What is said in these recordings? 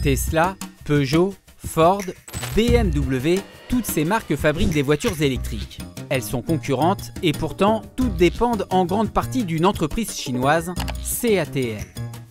Tesla, Peugeot, Ford, BMW, toutes ces marques fabriquent des voitures électriques. Elles sont concurrentes et pourtant toutes dépendent en grande partie d'une entreprise chinoise, CATL.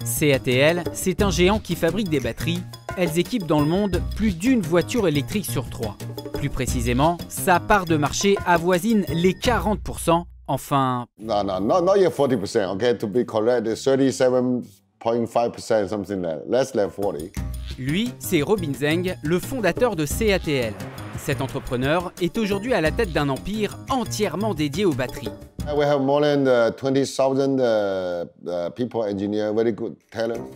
CATL, c'est un géant qui fabrique des batteries. Elles équipent dans le monde plus d'une voiture électrique sur 3. Plus précisément, sa part de marché avoisine les 40%, enfin... No, not yet 40%, okay? To be correct, it's 37.5%, something like that. Less than 40. Lui, c'est Robin Zeng, le fondateur de CATL. Cet entrepreneur est aujourd'hui à la tête d'un empire entièrement dédié aux batteries. We have more than 20,000 people, engineers, very good talent.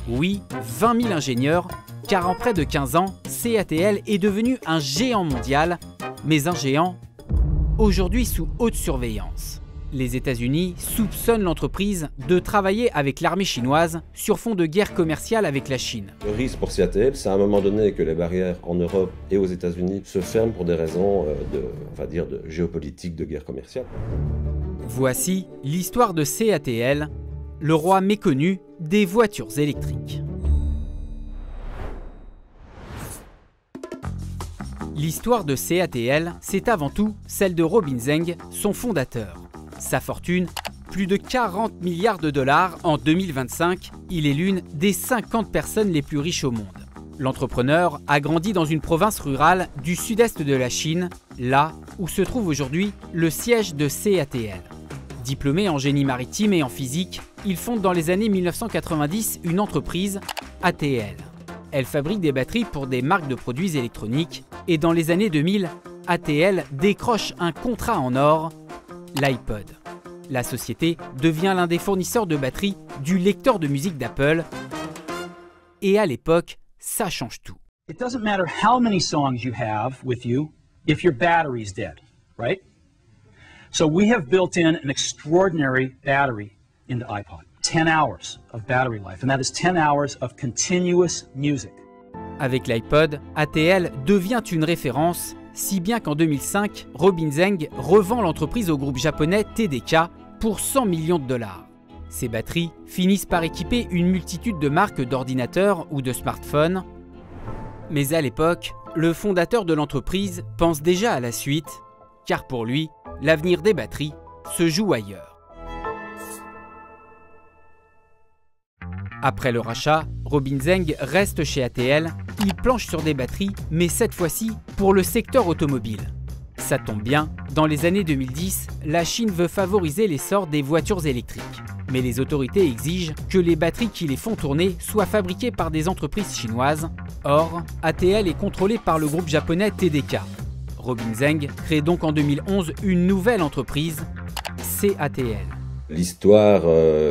Oui, 20 000 ingénieurs, car en près de 15 ans, CATL est devenu un géant mondial, mais un géant aujourd'hui sous haute surveillance. Les États-Unis soupçonnent l'entreprise de travailler avec l'armée chinoise sur fond de guerre commerciale avec la Chine. Le risque pour CATL, c'est à un moment donné que les barrières en Europe et aux États-Unis se ferment pour des raisons de géopolitique, de guerre commerciale. Voici l'histoire de CATL, le roi méconnu des voitures électriques. L'histoire de CATL, c'est avant tout celle de Robin Zeng, son fondateur. Sa fortune, plus de 40 milliards de dollars en 2025, il est l'une des 50 personnes les plus riches au monde. L'entrepreneur a grandi dans une province rurale du sud-est de la Chine, là où se trouve aujourd'hui le siège de CATL. Diplômé en génie maritime et en physique, il fonde dans les années 1990 une entreprise, ATL. Elle fabrique des batteries pour des marques de produits électroniques et dans les années 2000, ATL décroche un contrat en or, l'iPod. La société devient l'un des fournisseurs de batteries du lecteur de musique d'Apple. Et à l'époque, ça change tout. It doesn't matter how many songs you have with you if your battery's dead, right? So we have built in an extraordinary battery in the iPod. 10 hours of battery life, and that is 10 hours of continuous music. Avec l'iPod, ATL devient une référence, si bien qu'en 2005, Robin Zeng revend l'entreprise au groupe japonais TDK pour 100 millions de dollars. Ces batteries finissent par équiper une multitude de marques d'ordinateurs ou de smartphones. Mais à l'époque, le fondateur de l'entreprise pense déjà à la suite, car pour lui, l'avenir des batteries se joue ailleurs. Après le rachat, Robin Zeng reste chez ATL, il planche sur des batteries, mais cette fois-ci pour le secteur automobile. Ça tombe bien, dans les années 2010, la Chine veut favoriser l'essor des voitures électriques. Mais les autorités exigent que les batteries qui les font tourner soient fabriquées par des entreprises chinoises. Or, ATL est contrôlé par le groupe japonais TDK. Robin Zeng crée donc en 2011 une nouvelle entreprise, CATL. L'histoire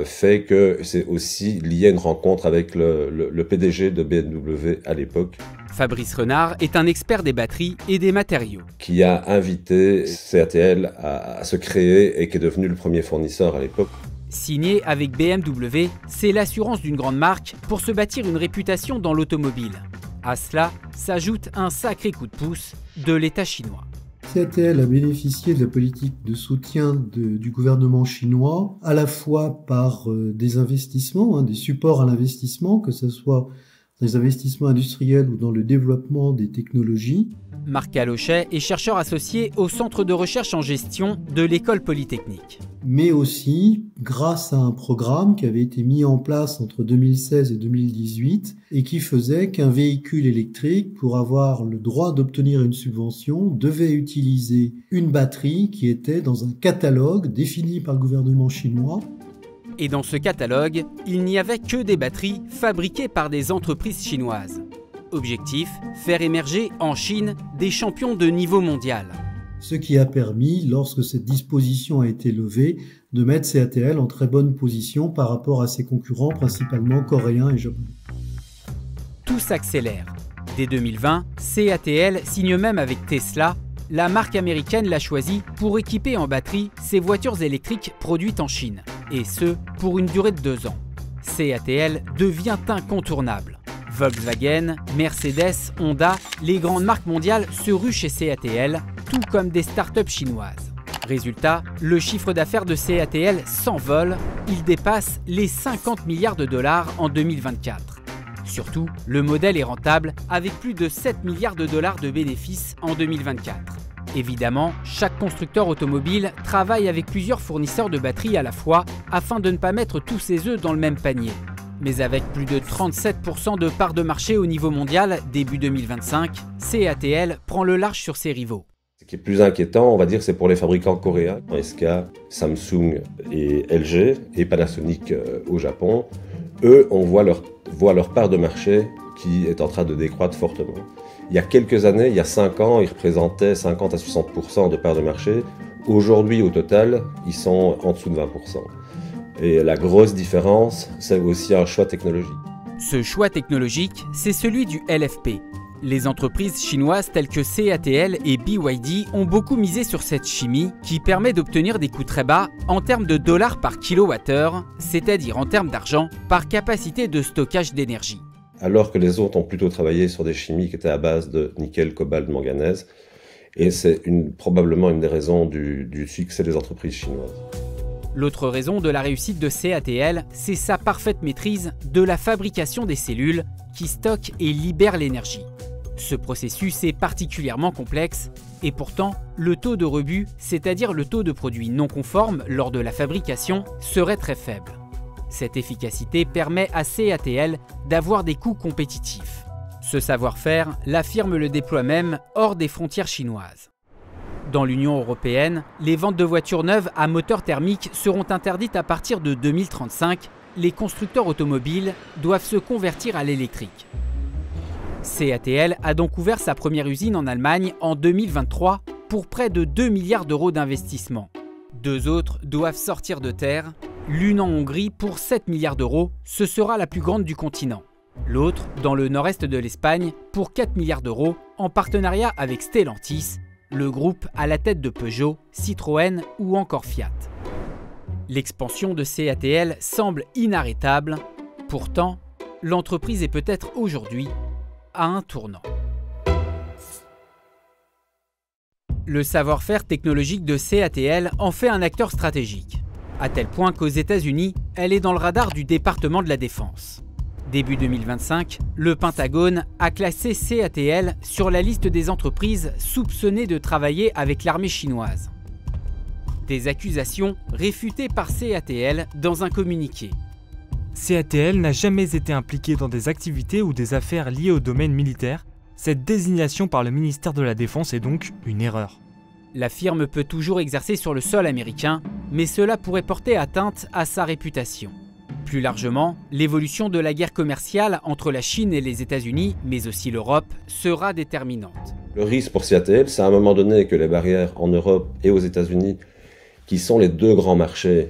fait que c'est aussi lié à une rencontre avec le PDG de BMW à l'époque. Fabrice Renard est un expert des batteries et des matériaux. Qui a invité CATL à se créer et qui est devenu le premier fournisseur à l'époque. Signé avec BMW, c'est l'assurance d'une grande marque pour se bâtir une réputation dans l'automobile. À cela s'ajoute un sacré coup de pouce de l'État chinois. CATL a bénéficié de la politique de soutien du gouvernement chinois, à la fois par des investissements, des supports à l'investissement, que ce soit dans les investissements industriels ou dans le développement des technologies. Marc Calochet est chercheur associé au Centre de recherche en gestion de l'École polytechnique. Mais aussi grâce à un programme qui avait été mis en place entre 2016 et 2018 et qui faisait qu'un véhicule électrique, pour avoir le droit d'obtenir une subvention, devait utiliser une batterie qui était dans un catalogue défini par le gouvernement chinois. Et dans ce catalogue, il n'y avait que des batteries fabriquées par des entreprises chinoises. Objectif, faire émerger en Chine des champions de niveau mondial. Ce qui a permis, lorsque cette disposition a été levée, de mettre CATL en très bonne position par rapport à ses concurrents, principalement coréens et japonais. Tout s'accélère. Dès 2020, CATL signe même avec Tesla. La marque américaine l'a choisi pour équiper en batterie ses voitures électriques produites en Chine. Et ce, pour une durée de 2 ans. CATL devient incontournable. Volkswagen, Mercedes, Honda, les grandes marques mondiales se ruent chez CATL, tout comme des startups chinoises. Résultat, le chiffre d'affaires de CATL s'envole, il dépasse les 50 milliards de dollars en 2024. Surtout, le modèle est rentable avec plus de 7 milliards de dollars de bénéfices en 2024. Évidemment, chaque constructeur automobile travaille avec plusieurs fournisseurs de batteries à la fois afin de ne pas mettre tous ses œufs dans le même panier. Mais avec plus de 37% de part de marché au niveau mondial début 2025, CATL prend le large sur ses rivaux. Ce qui est plus inquiétant, on va dire, c'est pour les fabricants coréens, SK, Samsung et LG, et Panasonic au Japon. Eux, on voit leur part de marché qui est en train de décroître fortement. Il y a quelques années, il y a 5 ans, ils représentaient 50 à 60% de part de marché. Aujourd'hui, au total, ils sont en dessous de 20%. Et la grosse différence, c'est aussi un choix technologique. Ce choix technologique, c'est celui du LFP. Les entreprises chinoises telles que CATL et BYD ont beaucoup misé sur cette chimie qui permet d'obtenir des coûts très bas en termes de dollars par kilowattheure, c'est-à-dire en termes d'argent par capacité de stockage d'énergie. Alors que les autres ont plutôt travaillé sur des chimies qui étaient à base de nickel, cobalt, manganèse. Et c'est probablement une des raisons du succès des entreprises chinoises. L'autre raison de la réussite de CATL, c'est sa parfaite maîtrise de la fabrication des cellules qui stockent et libèrent l'énergie. Ce processus est particulièrement complexe et pourtant, le taux de rebut, c'est-à-dire le taux de produits non conformes lors de la fabrication, serait très faible. Cette efficacité permet à CATL d'avoir des coûts compétitifs. Ce savoir-faire, la firme le déploie même hors des frontières chinoises. Dans l'Union européenne, les ventes de voitures neuves à moteur thermique seront interdites à partir de 2035. Les constructeurs automobiles doivent se convertir à l'électrique. CATL a donc ouvert sa première usine en Allemagne en 2023 pour près de 2 milliards d'euros d'investissement. 2 autres doivent sortir de terre, l'une en Hongrie pour 7 milliards d'euros, ce sera la plus grande du continent. L'autre dans le nord-est de l'Espagne pour 4 milliards d'euros en partenariat avec Stellantis, le groupe à la tête de Peugeot, Citroën ou encore Fiat. L'expansion de CATL semble inarrêtable, pourtant l'entreprise est peut-être aujourd'hui à un tournant. Le savoir-faire technologique de CATL en fait un acteur stratégique, à tel point qu'aux États-Unis, elle est dans le radar du département de la Défense. Début 2025, le Pentagone a classé CATL sur la liste des entreprises soupçonnées de travailler avec l'armée chinoise. Des accusations réfutées par CATL dans un communiqué. CATL n'a jamais été impliqué dans des activités ou des affaires liées au domaine militaire. Cette désignation par le ministère de la Défense est donc une erreur. La firme peut toujours exercer sur le sol américain, mais cela pourrait porter atteinte à sa réputation. Plus largement, l'évolution de la guerre commerciale entre la Chine et les États-Unis, mais aussi l'Europe, sera déterminante. Le risque pour CATL, c'est à un moment donné que les barrières en Europe et aux États-Unis, qui sont les 2 grands marchés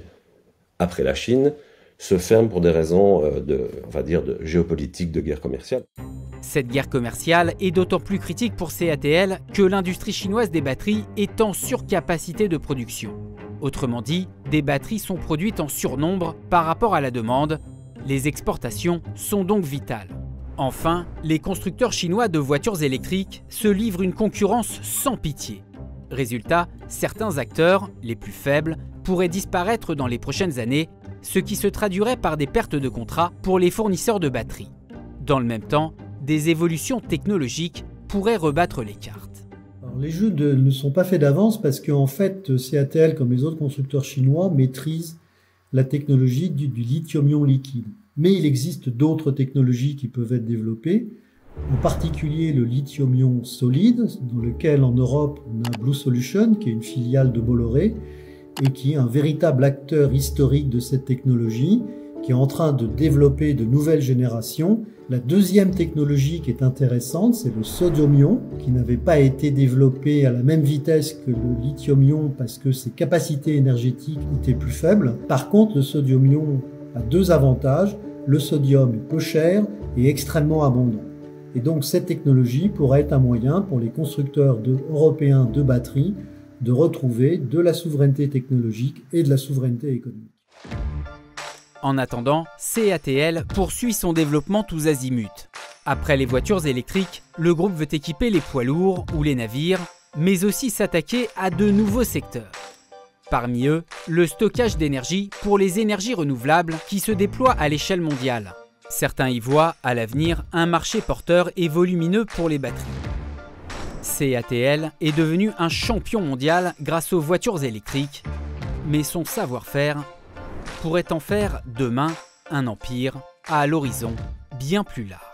après la Chine, se ferment pour des raisons de géopolitique, de guerre commerciale. Cette guerre commerciale est d'autant plus critique pour CATL que l'industrie chinoise des batteries est en surcapacité de production. Autrement dit, des batteries sont produites en surnombre par rapport à la demande. Les exportations sont donc vitales. Enfin, les constructeurs chinois de voitures électriques se livrent une concurrence sans pitié. Résultat, certains acteurs, les plus faibles, pourraient disparaître dans les prochaines années, ce qui se traduirait par des pertes de contrats pour les fournisseurs de batteries. Dans le même temps, des évolutions technologiques pourraient rebattre les cartes. Alors, les jeux ne sont pas faits d'avance parce qu'en fait, CATL, comme les autres constructeurs chinois, maîtrisent la technologie du lithium-ion liquide. Mais il existe d'autres technologies qui peuvent être développées, en particulier le lithium-ion solide, dans lequel en Europe on a Blue Solution, qui est une filiale de Bolloré, et qui est un véritable acteur historique de cette technologie, qui est en train de développer de nouvelles générations. La deuxième technologie qui est intéressante, c'est le sodium-ion, qui n'avait pas été développé à la même vitesse que le lithium-ion parce que ses capacités énergétiques étaient plus faibles. Par contre, le sodium-ion a 2 avantages. Le sodium est peu cher et extrêmement abondant. Et donc cette technologie pourrait être un moyen pour les constructeurs européens de batteries de retrouver de la souveraineté technologique et de la souveraineté économique. En attendant, CATL poursuit son développement tous azimuts. Après les voitures électriques, le groupe veut équiper les poids lourds ou les navires, mais aussi s'attaquer à de nouveaux secteurs. Parmi eux, le stockage d'énergie pour les énergies renouvelables qui se déploient à l'échelle mondiale. Certains y voient, à l'avenir, un marché porteur et volumineux pour les batteries. CATL est devenu un champion mondial grâce aux voitures électriques, mais son savoir-faire pourrait en faire demain un empire à l'horizon bien plus large.